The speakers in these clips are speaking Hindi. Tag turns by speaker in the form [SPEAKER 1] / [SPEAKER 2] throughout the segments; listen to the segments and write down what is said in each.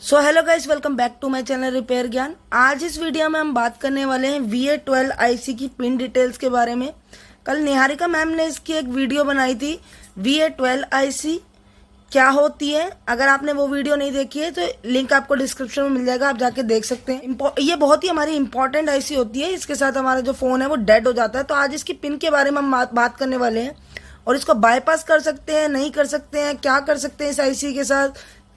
[SPEAKER 1] So hello guys, welcome back to my channel repair Gyan. आज इस वीडियो में हम बात करने वाले हैं VA12 आईसी की पिन डिटेल्स के बारे में। कल निहारिका मैम ने इसकी एक वीडियो बनाई थी, VA12 आईसी क्या होती है। अगर आपने वो वीडियो नहीं देखी है तो लिंक आपको डिस्क्रिप्शन में मिल जाएगा, आप जाके देख सकते हैं। ये बहुत ही हमारी इंपॉर्टेंट आईसी होती है, इसके साथ हमारा जो फोन है वो डेड हो जाता है। तो आज इसकी पिन के बारे में हम बात करने वाले हैं और इसको बाईपास कर सकते हैं, नहीं कर सकते हैं, क्या कर सकते हैं इस आईसी के साथ,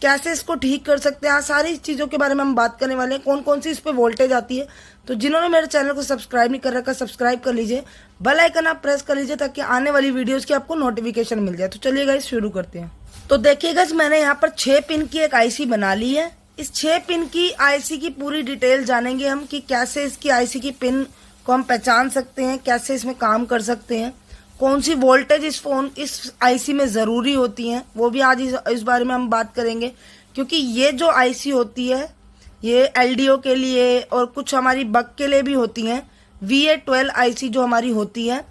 [SPEAKER 1] कैसे इसको ठीक कर सकते हैं, सारी चीज़ों के बारे में हम बात करने वाले हैं। कौन कौन सी इस पे वोल्टेज आती है। तो जिन्होंने मेरे चैनल को सब्सक्राइब नहीं कर रखा, सब्सक्राइब कर लीजिए, बेल आइकन आप प्रेस कर लीजिए ताकि आने वाली वीडियोस की आपको नोटिफिकेशन मिल जाए। तो चलिए गाइस शुरू करते हैं। तो देखिए गाइस, मैंने यहाँ पर 6 पिन की एक आईसी बना ली है। इस 6 पिन की आईसी की पूरी डिटेल जानेंगे हम कि कैसे इसकी आईसी की पिन को हम पहचान सकते हैं, कैसे इसमें काम कर सकते हैं, कौन सी वोल्टेज इस आईसी में ज़रूरी होती हैं, वो भी आज इस बारे में हम बात करेंगे। क्योंकि ये जो आईसी होती है ये एलडीओ के लिए और कुछ हमारी बग के लिए भी होती हैं। VA12 आईसी जो हमारी होती है,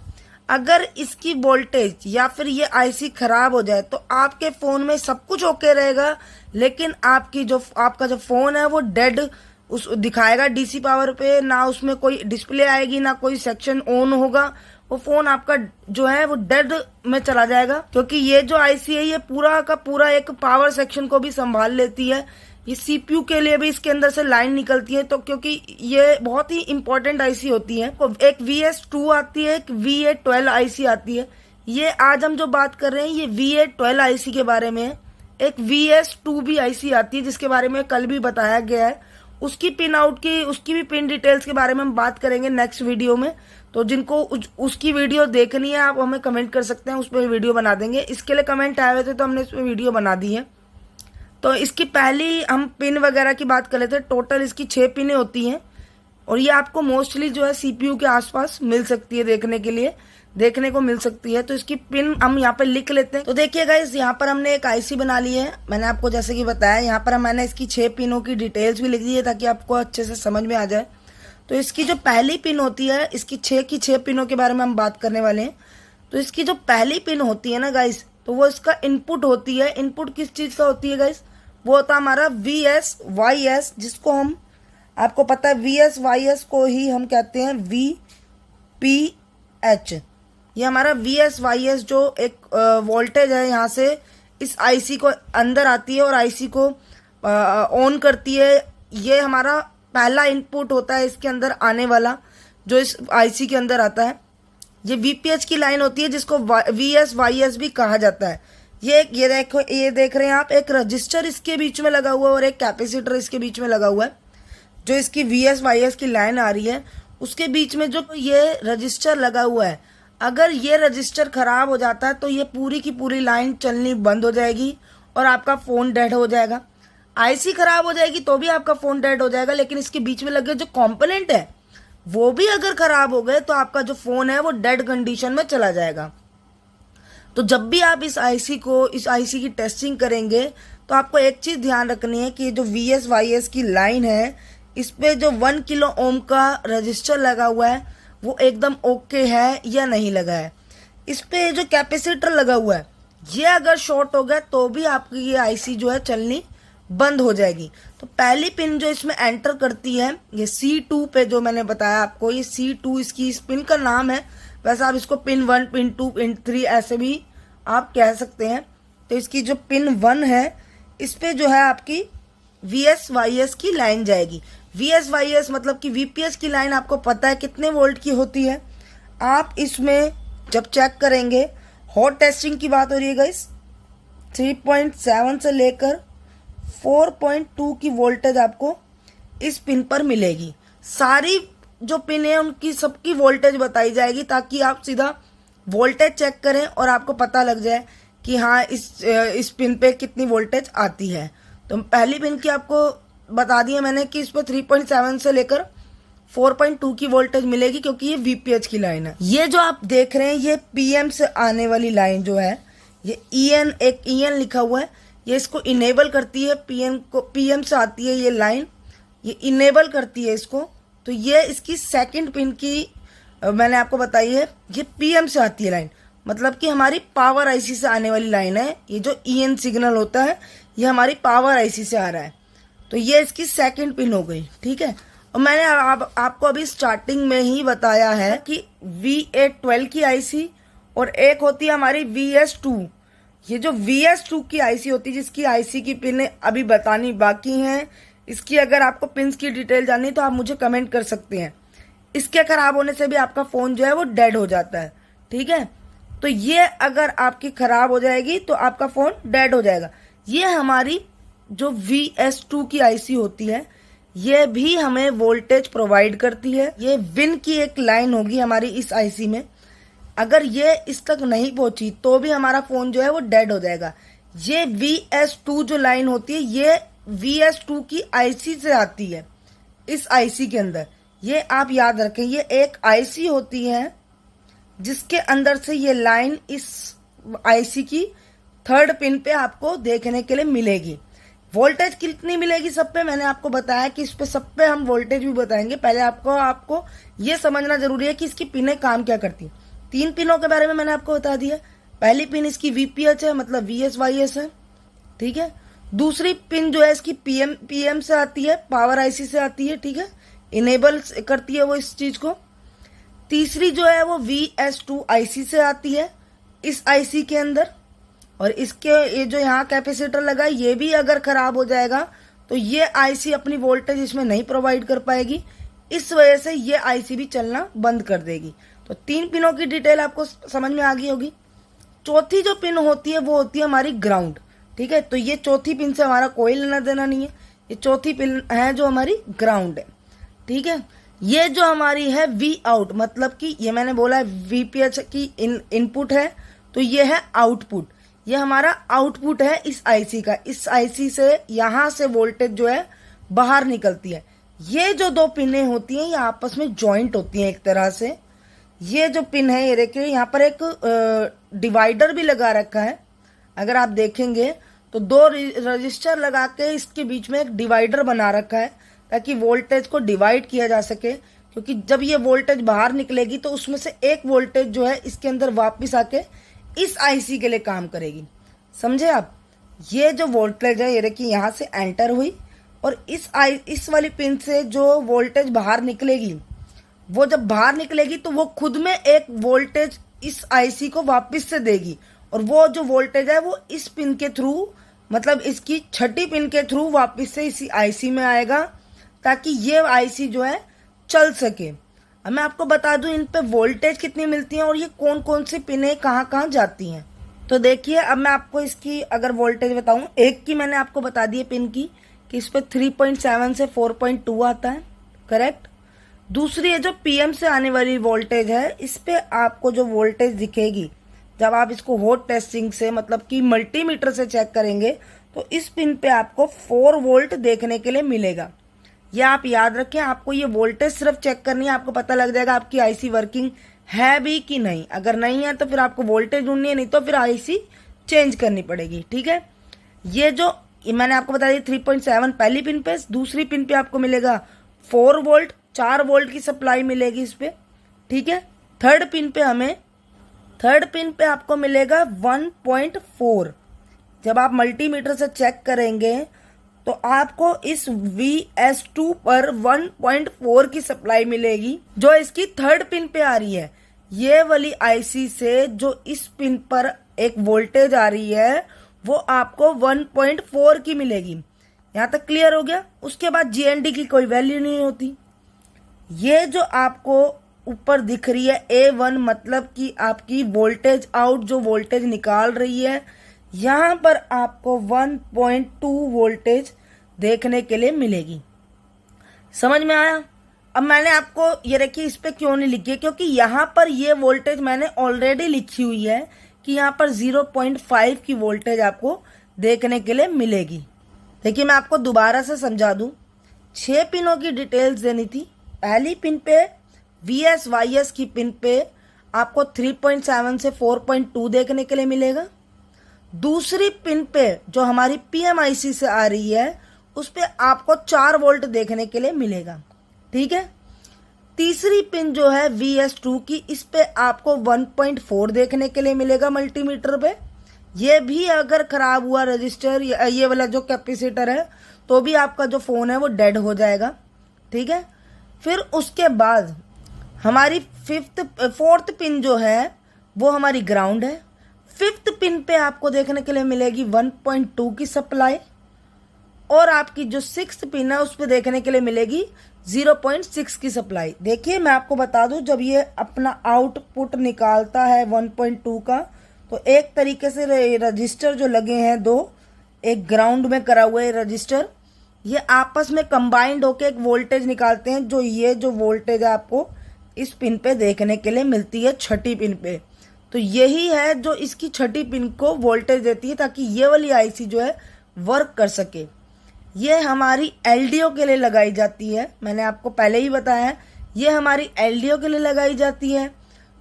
[SPEAKER 1] अगर इसकी वोल्टेज या फिर ये आईसी खराब हो जाए तो आपके फ़ोन में सब कुछ ओके रहेगा, लेकिन आपका जो फ़ोन है वो डेड उस दिखाएगा डीसी पावर पे, ना उसमें कोई डिस्प्ले आएगी, ना कोई सेक्शन ऑन होगा। वो फोन आपका जो है वो डेड में चला जाएगा। क्योंकि ये जो आईसी है ये पूरा का पूरा एक पावर सेक्शन को भी संभाल लेती है। ये सीपीयू के लिए भी इसके अंदर से लाइन निकलती है। तो क्योंकि ये बहुत ही इंपॉर्टेंट आईसी होती है। तो एक VS2 आती है, एक VA12 आईसी आती है। ये आज हम जो बात कर रहे हैं ये VA12 आईसी के बारे में है। एक VS2 भी आईसी आती है जिसके बारे में कल भी बताया गया है। उसकी भी पिन डिटेल्स के बारे में हम बात करेंगे नेक्स्ट वीडियो में। तो जिनको उसकी वीडियो देखनी है आप हमें कमेंट कर सकते हैं, उस पर वीडियो बना देंगे। इसके लिए कमेंट आए हुए थे तो हमने इस पर वीडियो बना दी है। तो इसकी पहली हम पिन वगैरह की बात कर लेते हैं। टोटल इसकी 6 पिनें होती हैं और ये आपको मोस्टली जो है सीपीयू के आसपास मिल सकती है, देखने को मिल सकती है। तो इसकी पिन हम यहाँ पे लिख लेते हैं। तो देखिए गाइस, यहाँ पर हमने एक आईसी बना ली है। मैंने आपको जैसे कि बताया, यहाँ पर मैंने इसकी 6 पिनों की डिटेल्स भी लिख दी है ताकि आपको अच्छे से समझ में आ जाए। तो इसकी जो पहली पिन होती है, इसकी 6 की 6 पिनों के बारे में हम बात करने वाले हैं। तो इसकी जो पहली पिन होती है ना गाइस, तो वो इसका इनपुट होती है। इनपुट किस चीज़ का होती है गाइस? वो होता है हमारा VSYS, जिसको हम, आपको पता है VSYS को ही हम कहते हैं VPH। ये हमारा VSYS जो एक वोल्टेज है यहाँ से इस आईसी को अंदर आती है और आईसी को ऑन करती है। ये हमारा पहला इनपुट होता है इसके अंदर आने वाला, जो इस आईसी के अंदर आता है। ये VPH की लाइन होती है जिसको VSYS भी कहा जाता है। ये देख रहे हैं आप, एक रजिस्टर इसके बीच में लगा हुआ है और एक कैपेसिटर इसके बीच में लगा हुआ है। जो इसकी VSYS की लाइन आ रही है उसके बीच में जो ये रजिस्टर लगा हुआ है, अगर ये रजिस्टर खराब हो जाता है तो ये पूरी की पूरी लाइन चलनी बंद हो जाएगी और आपका फ़ोन डेड हो जाएगा। आईसी खराब हो जाएगी तो भी आपका फ़ोन डेड हो जाएगा, लेकिन इसके बीच में लगे जो कंपोनेंट है वो भी अगर खराब हो गए तो आपका जो फ़ोन है वो डेड कंडीशन में चला जाएगा। तो जब भी आप इस आईसी की टेस्टिंग करेंगे तो आपको एक चीज़ ध्यान रखनी है कि जो VSYS की लाइन है इस पे जो 1 किलो ओम का रजिस्टर लगा हुआ है वो एकदम ओके है या नहीं लगा है। इस पे जो कैपेसिटर लगा हुआ है ये अगर शॉर्ट हो गया तो भी आपकी ये आईसी जो है चलनी बंद हो जाएगी। तो पहली पिन जो इसमें एंटर करती है ये C2 पे, जो मैंने बताया आपको, ये C2 इसकी इस पिन का नाम है। वैसे आप इसको पिन 1, पिन 2, पिन 3 ऐसे भी आप कह सकते हैं। तो इसकी जो पिन 1 है इस पे जो है आपकी VSYS की लाइन जाएगी। VSYS मतलब कि VPH की लाइन आपको पता है कितने वोल्ट की होती है। आप इसमें जब चेक करेंगे, हॉट टेस्टिंग की बात हो रही है गाइस, 3.7 से लेकर 4.2 की वोल्टेज आपको इस पिन पर मिलेगी। सारी जो पिन है उनकी सबकी वोल्टेज बताई जाएगी ताकि आप सीधा वोल्टेज चेक करें और आपको पता लग जाए कि हाँ इस पिन पे कितनी वोल्टेज आती है। तो पहली पिन की आपको बता दिया मैंने कि इस पर 3.7 से लेकर 4.2 की वोल्टेज मिलेगी क्योंकि ये VPH की लाइन है। ये जो आप देख रहे हैं ये PM से आने वाली लाइन जो है, ये एक EN लिखा हुआ है, ये इसको इनेबल करती है। PM से आती है ये लाइन, ये इनेबल करती है इसको। तो ये इसकी सेकंड पिन की मैंने आपको बताई है, ये PM से आती है लाइन, मतलब कि हमारी पावर आईसी से आने वाली लाइन है। ये जो EN सिग्नल होता है ये हमारी पावर आईसी से आ रहा है। तो ये इसकी सेकंड पिन हो गई, ठीक है। और मैंने आपको अभी स्टार्टिंग में ही बताया है कि VA12 की आईसी और एक होती है हमारी VS2। ये जो VS2 की आईसी होती है, जिसकी आईसी की पिन अभी बतानी बाकी हैं, इसकी अगर आपको पिन्स की डिटेल जाननी तो आप मुझे कमेंट कर सकते हैं। इसके खराब होने से भी आपका फोन जो है वो डेड हो जाता है, ठीक है। तो ये अगर आपकी खराब हो जाएगी तो आपका फोन डेड हो जाएगा। ये हमारी जो VS2 की आईसी होती है, ये भी हमें वोल्टेज प्रोवाइड करती है। ये विन की एक लाइन होगी हमारी इस आईसी में, अगर ये इस तक नहीं पहुंची तो भी हमारा फोन जो है वो डेड हो जाएगा। ये VS2 जो लाइन होती है, ये VS2 की आईसी से आती है। इस आईसी के अंदर ये आप याद रखें, ये एक आईसी होती है जिसके अंदर से ये लाइन इस आईसी की थर्ड पिन पे आपको देखने के लिए मिलेगी। वोल्टेज कितनी मिलेगी सब पे मैंने आपको बताया कि इस पे सब पे हम वोल्टेज भी बताएंगे। पहले आपको ये समझना जरूरी है कि इसकी पिनें काम क्या करती हैं। 3 पिनों के बारे में मैंने आपको बता दिया। पहली पिन इसकी VPH है, मतलब VSYS है, ठीक है। दूसरी पिन जो है इसकी PM से आती है, पावर आईसी से आती है, ठीक है, इनेबल करती है वो इस चीज को। तीसरी जो है वो VS2 आईसी से आती है इस आईसी के अंदर। और इसके ये जो यहाँ कैपेसिटर लगा है, ये भी अगर खराब हो जाएगा तो ये आईसी अपनी वोल्टेज इसमें नहीं प्रोवाइड कर पाएगी, इस वजह से ये आईसी भी चलना बंद कर देगी। तो 3 पिनों की डिटेल आपको समझ में आ गई होगी। चौथी जो पिन होती है वो होती है हमारी ग्राउंड, ठीक है। तो ये चौथी पिन से हमारा कोई लेना देना नहीं है, ये चौथी पिन है जो हमारी ग्राउंड है, ठीक है। ये जो हमारी है V आउट, मतलब कि ये मैंने बोला है VPH की इनपुट है, तो ये है आउटपुट। ये हमारा आउटपुट है इस आईसी का। इस आईसी से यहां से वोल्टेज जो है बाहर निकलती है। ये जो 2 पिनें होती हैं ये आपस में ज्वाइंट होती हैं एक तरह से। ये जो पिन है, ये देखिए यहाँ पर एक डिवाइडर भी लगा रखा है। अगर आप देखेंगे तो 2 रजिस्टर लगा के इसके बीच में एक डिवाइडर बना रखा है, ताकि वोल्टेज को डिवाइड किया जा सके। क्योंकि जब ये वोल्टेज बाहर निकलेगी तो उसमें से एक वोल्टेज जो है इसके अंदर वापस आके इस आईसी के लिए काम करेगी, समझे आप। ये जो वोल्टेज है, ये देखिए यहाँ से एंटर हुई और इस वाली पिन से जो वोल्टेज बाहर निकलेगी, वो जब बाहर निकलेगी तो वो खुद में एक वोल्टेज इस आईसी को वापस से देगी। और वो जो वोल्टेज है वो इस पिन के थ्रू, मतलब इसकी छठी पिन के थ्रू वापस से इसी आईसी में आएगा, ताकि ये आईसी जो है चल सके। अब मैं आपको बता दूं इन पे वोल्टेज कितनी मिलती है और ये कौन कौन सी पिनें कहाँ कहाँ जाती हैं। तो देखिए, अब मैं आपको इसकी अगर वोल्टेज बताऊं, एक की मैंने आपको बता दी है पिन की कि इस पे 3.7 से 4.2 आता है, करेक्ट। दूसरी है जो PM से आने वाली वोल्टेज है, इस पे आपको जो वोल्टेज दिखेगी जब आप इसको हॉट टेस्टिंग से, मतलब कि मल्टीमीटर से चेक करेंगे, तो इस पिन पे आपको 4 वोल्ट देखने के लिए मिलेगा। ये आप याद रखें, आपको ये वोल्टेज सिर्फ चेक करनी है, आपको पता लग जाएगा आपकी आईसी वर्किंग है भी कि नहीं। अगर नहीं है तो फिर आपको वोल्टेज ढूंढनी है, नहीं तो फिर आईसी चेंज करनी पड़ेगी, ठीक है। ये जो मैंने आपको बता दिया 3.7 पहली पिन पे, दूसरी पिन पे आपको मिलेगा 4 वोल्ट, 4 वोल्ट की सप्लाई मिलेगी इस पे, ठीक है। थर्ड पिन पे आपको मिलेगा 1.4। जब आप मल्टीमीटर से चेक करेंगे तो आपको इस VS2 पर 1.4 की सप्लाई मिलेगी, जो इसकी थर्ड पिन पे आ रही है। ये वाली आईसी से जो इस पिन पर एक वोल्टेज आ रही है वो आपको 1.4 की मिलेगी। यहां तक क्लियर हो गया। उसके बाद GND की कोई वैल्यू नहीं होती। ये जो आपको ऊपर दिख रही है A1, मतलब कि आपकी वोल्टेज आउट जो वोल्टेज निकाल रही है, यहां पर आपको 1.2 वोल्टेज देखने के लिए मिलेगी। समझ में आया। अब मैंने आपको ये देखिए इस पे क्यों नहीं लिखी है, क्योंकि यहां पर ये वोल्टेज मैंने ऑलरेडी लिखी हुई है कि यहां पर 0.5 की वोल्टेज आपको देखने के लिए मिलेगी। देखिए मैं आपको दोबारा से समझा दूं, 6 पिनों की डिटेल्स देनी थी। पहली पिन पे VSYS की पिन पे आपको 3.7 से 4.2 देखने के लिए मिलेगा। दूसरी पिन पे जो हमारी PMIC से आ रही है उस पे आपको 4 वोल्ट देखने के लिए मिलेगा, ठीक है। तीसरी पिन जो है VS2 की, इस पे आपको 1.4 देखने के लिए मिलेगा मल्टीमीटर पे। ये भी अगर खराब हुआ रजिस्टर, ये वाला जो कैपेसिटर है, तो भी आपका जो फ़ोन है वो डेड हो जाएगा। ठीक है, फिर उसके बाद हमारी फोर्थ पिन जो है वो हमारी ग्राउंड है। फिफ्थ पिन पे आपको देखने के लिए मिलेगी 1.2 की सप्लाई, और आपकी जो सिक्स्थ पिन है उस पर देखने के लिए मिलेगी 0.6 की सप्लाई। देखिए मैं आपको बता दूं, जब ये अपना आउटपुट निकालता है 1.2 का, तो एक तरीके से रजिस्टर जो लगे हैं दो, एक ग्राउंड में करा हुआ है रजिस्टर, ये आपस में कंबाइंड होकर एक वोल्टेज निकालते हैं। जो ये जो वोल्टेज है आपको इस पिन पे देखने के लिए मिलती है छठी पिन पे, तो यही है जो इसकी छठी पिन को वोल्टेज देती है ताकि ये वाली आईसी जो है वर्क कर सके। ये हमारी एलडीओ के लिए लगाई जाती है, मैंने आपको पहले ही बताया है, ये हमारी एलडीओ के लिए लगाई जाती है।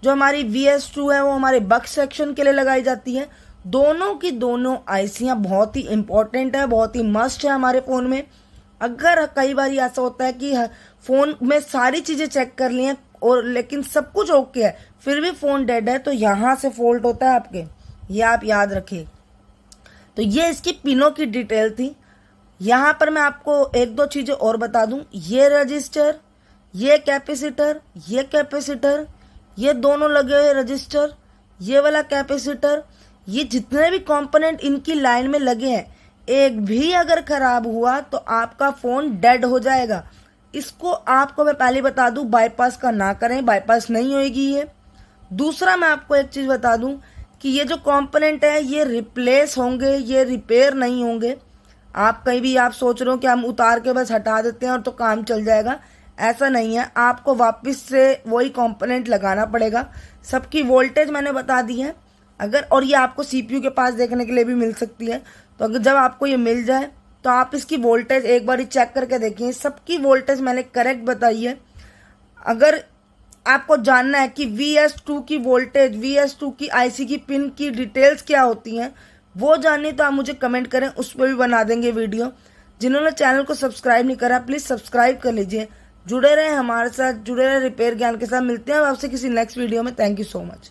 [SPEAKER 1] जो हमारी VS2 है वो हमारे बक सेक्शन के लिए लगाई जाती है। दोनों की दोनों आईसियाँ बहुत ही इंपॉर्टेंट है, बहुत ही मस्ट है हमारे फ़ोन में। अगर कई बार ऐसा होता है कि फ़ोन में सारी चीज़ें चेक कर ली हैं और लेकिन सब कुछ ओके है, फिर भी फ़ोन डेड है, तो यहाँ से फॉल्ट होता है आपके, ये आप याद रखिए। तो ये इसकी पिनों की डिटेल थी। यहाँ पर मैं आपको एक दो चीज़ें और बता दूं, ये रजिस्टर, ये कैपेसिटर, ये कैपेसिटर, ये दोनों लगे हुए रजिस्टर, ये वाला कैपेसिटर, ये जितने भी कंपोनेंट इनकी लाइन में लगे हैं, एक भी अगर खराब हुआ तो आपका फ़ोन डेड हो जाएगा। इसको आपको मैं पहले बता दूं, बाईपास का ना करें, बाईपास नहीं होएगी ये। दूसरा मैं आपको एक चीज़ बता दूं कि ये जो कंपोनेंट है ये रिप्लेस होंगे, ये रिपेयर नहीं होंगे। आप कहीं भी आप सोच रहे हो कि हम उतार के बस हटा देते हैं और तो काम चल जाएगा, ऐसा नहीं है। आपको वापस से वही कंपोनेंट लगाना पड़ेगा। सबकी वोल्टेज मैंने बता दी है अगर, और ये आपको CPU के पास देखने के लिए भी मिल सकती है। तो अगर जब आपको ये मिल जाए तो आप इसकी वोल्टेज एक बार चेक करके देखिए, सबकी वोल्टेज मैंने करेक्ट बताई है। अगर आपको जानना है कि VS2 की वोल्टेज, VS2 की आईसी की पिन की डिटेल्स क्या होती हैं, वो जाननी तो आप मुझे कमेंट करें, उस पर भी बना देंगे वीडियो। जिन्होंने चैनल को सब्सक्राइब नहीं करा प्लीज़ सब्सक्राइब कर लीजिए। जुड़े रहें हमारे साथ, जुड़े रहें रिपेयर ज्ञान के साथ। मिलते हैं आपसे किसी नेक्स्ट वीडियो में। Thank you so much.